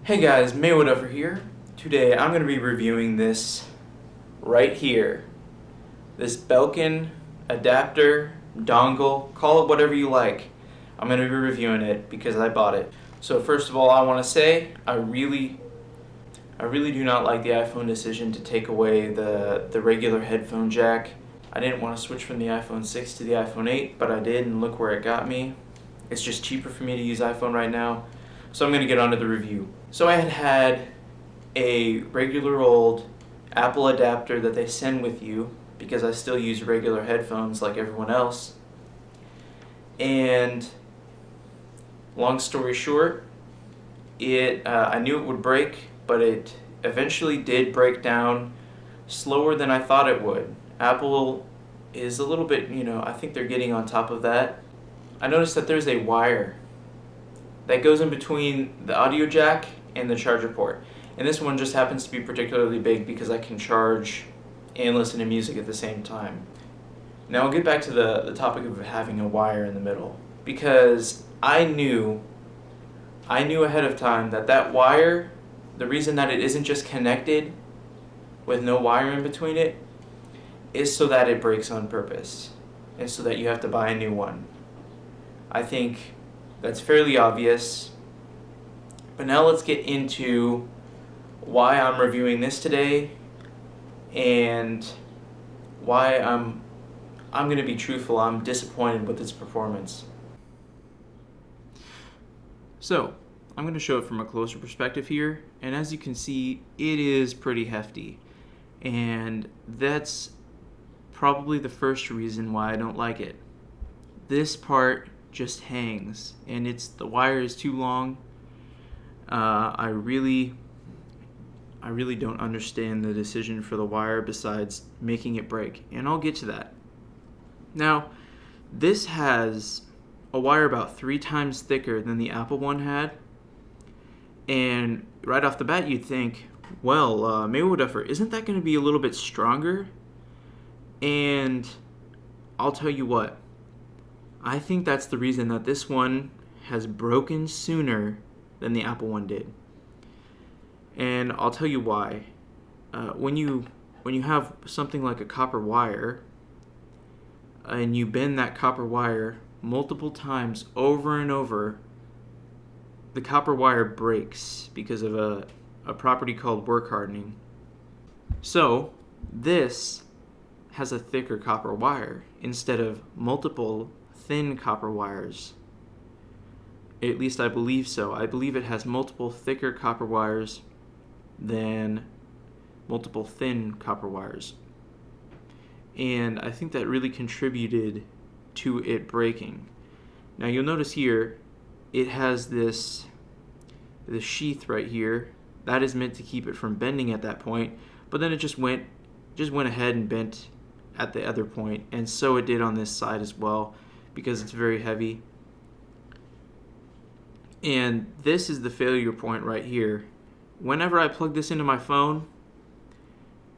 Hey guys, Maywood over here. Today I'm going to be reviewing this right here. This Belkin adapter, dongle, call it whatever you like. I'm going to be reviewing it because I bought it. So first of all, I want to say I really do not like the iPhone decision to take away the regular headphone jack. I didn't want to switch from the iPhone 6 to the iPhone 8, but I did, and look where it got me. It's just cheaper for me to use iPhone right now. So I'm going to get on to the review. So I had a regular old Apple adapter that they send with you because I still use regular headphones like everyone else. And long story short, I knew it would break, but it eventually did break down slower than I thought it would. Apple is a little bit, I think they're getting on top of that. I noticed that there's a wire that goes in between the audio jack and the charger port. And this one just happens to be particularly big because I can charge and listen to music at the same time. Now I'll get back to the topic of having a wire in the middle, because I knew ahead of time that wire, the reason that it isn't just connected with no wire in between it, is so that it breaks on purpose and so that you have to buy a new one. I think that's fairly obvious. But now let's get into why I'm reviewing this today and why I'm going to be truthful. I'm disappointed with its performance. So, I'm going to show it from a closer perspective here, and as you can see, it is pretty hefty. And that's probably the first reason why I don't like it. This part just hangs, and the wire is too long. I really don't understand the decision for the wire besides making it break, and I'll get to that. Now, this has a wire about 3 times thicker than the Apple one had, and right off the bat you'd think, well, Maywood, isn't that going to be a little bit stronger? And I'll tell you what, I think that's the reason that this one has broken sooner than the Apple one did. And I'll tell you why. When you have something like a copper wire and you bend that copper wire multiple times over and over, the copper wire breaks because of a property called work hardening. So this has a thicker copper wire instead of multiple thin copper wires. At least I believe so. I believe it has multiple thicker copper wires than multiple thin copper wires. And I think that really contributed to it breaking. Now you'll notice here, it has this sheath right here. That is meant to keep it from bending at that point, but then it just went ahead and bent at the other point, and so it did on this side as well, because it's very heavy. And this is the failure point right here. Whenever I plug this into my phone,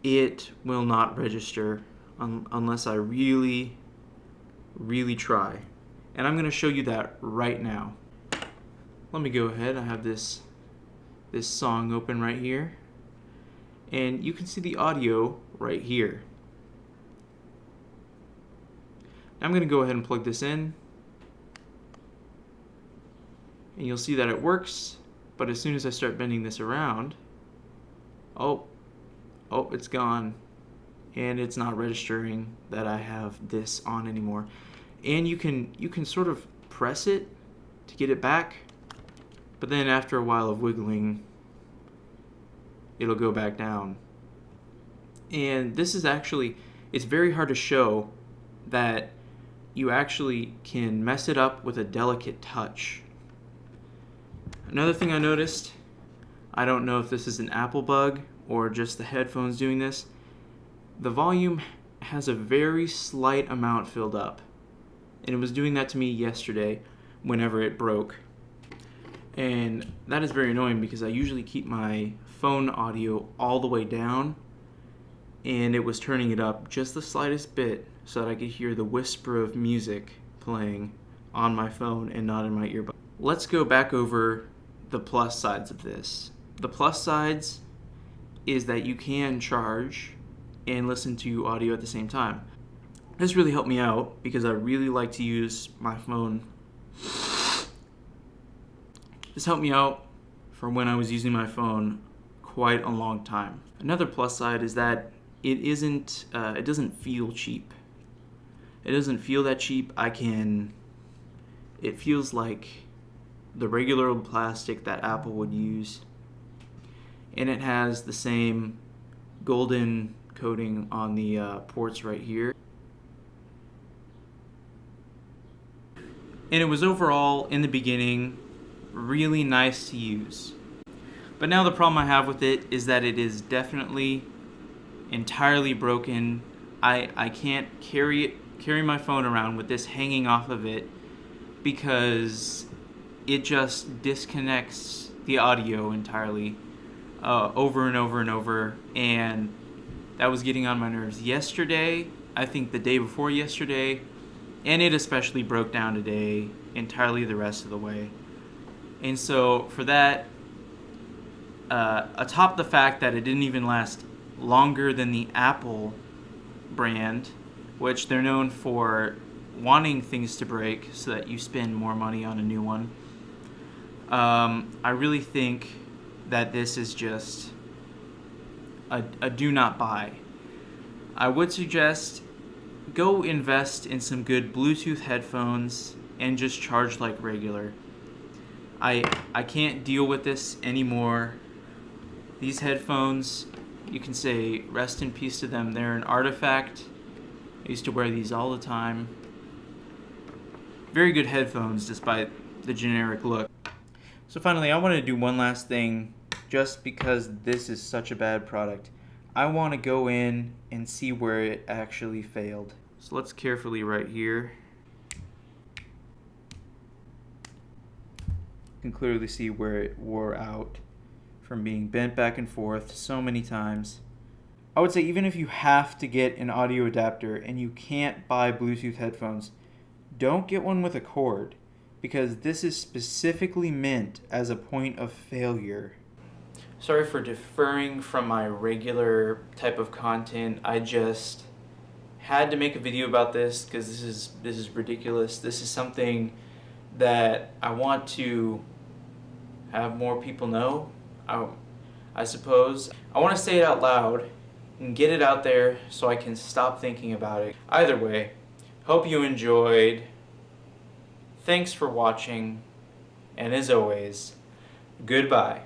it will not register unless I really try. And I'm going to show you that right now. Let me go ahead. I have this song open right here, and you can see the audio right here. I'm going to go ahead and plug this in, and you'll see that it works, but as soon as I start bending this around, oh, it's gone, and it's not registering that I have this on anymore. And you can sort of press it to get it back, but then after a while of wiggling, it'll go back down. And this is it's very hard to show that you actually can mess it up with a delicate touch. Another thing I noticed, I don't know if this is an Apple bug or just the headphones doing this, the volume has a very slight amount filled up. And it was doing that to me yesterday whenever it broke. And that is very annoying because I usually keep my phone audio all the way down, and it was turning it up just the slightest bit so that I could hear the whisper of music playing on my phone and not in my earbud. Let's go back over the plus sides of this. The plus sides is that you can charge and listen to audio at the same time. This really helped me out because I really like to use my phone. This helped me out for when I was using my phone quite a long time. Another plus side is that it doesn't feel cheap. It doesn't feel that cheap. It feels like the regular old plastic that Apple would use. And it has the same golden coating on the ports right here. And it was overall, in the beginning, really nice to use. But now the problem I have with it is that it is definitely entirely broken. I can't carry my phone around with this hanging off of it because it just disconnects the audio entirely over and over and over, and that was getting on my nerves yesterday, I think the day before yesterday, and it especially broke down today entirely the rest of the way. And so for that, atop the fact that it didn't even last longer than the Apple brand, which they're known for wanting things to break so that you spend more money on a new one, I really think that this is just a do not buy. I would suggest go invest in some good Bluetooth headphones and just charge like regular. I can't deal with this anymore. These headphones, you can say rest in peace to them. They're an artifact. I used to wear these all the time. Very good headphones despite the generic look. So finally, I want to do one last thing just because this is such a bad product. I want to go in and see where it actually failed. So let's carefully right here. You can clearly see where it wore out from being bent back and forth so many times. I would say even if you have to get an audio adapter and you can't buy Bluetooth headphones, don't get one with a cord, because this is specifically meant as a point of failure. Sorry for deferring from my regular type of content. I just had to make a video about this because this is ridiculous. This is something that I want to have more people know. I suppose I want to say it out loud and get it out there so I can stop thinking about it. Either way, hope you enjoyed. Thanks for watching, and as always, goodbye.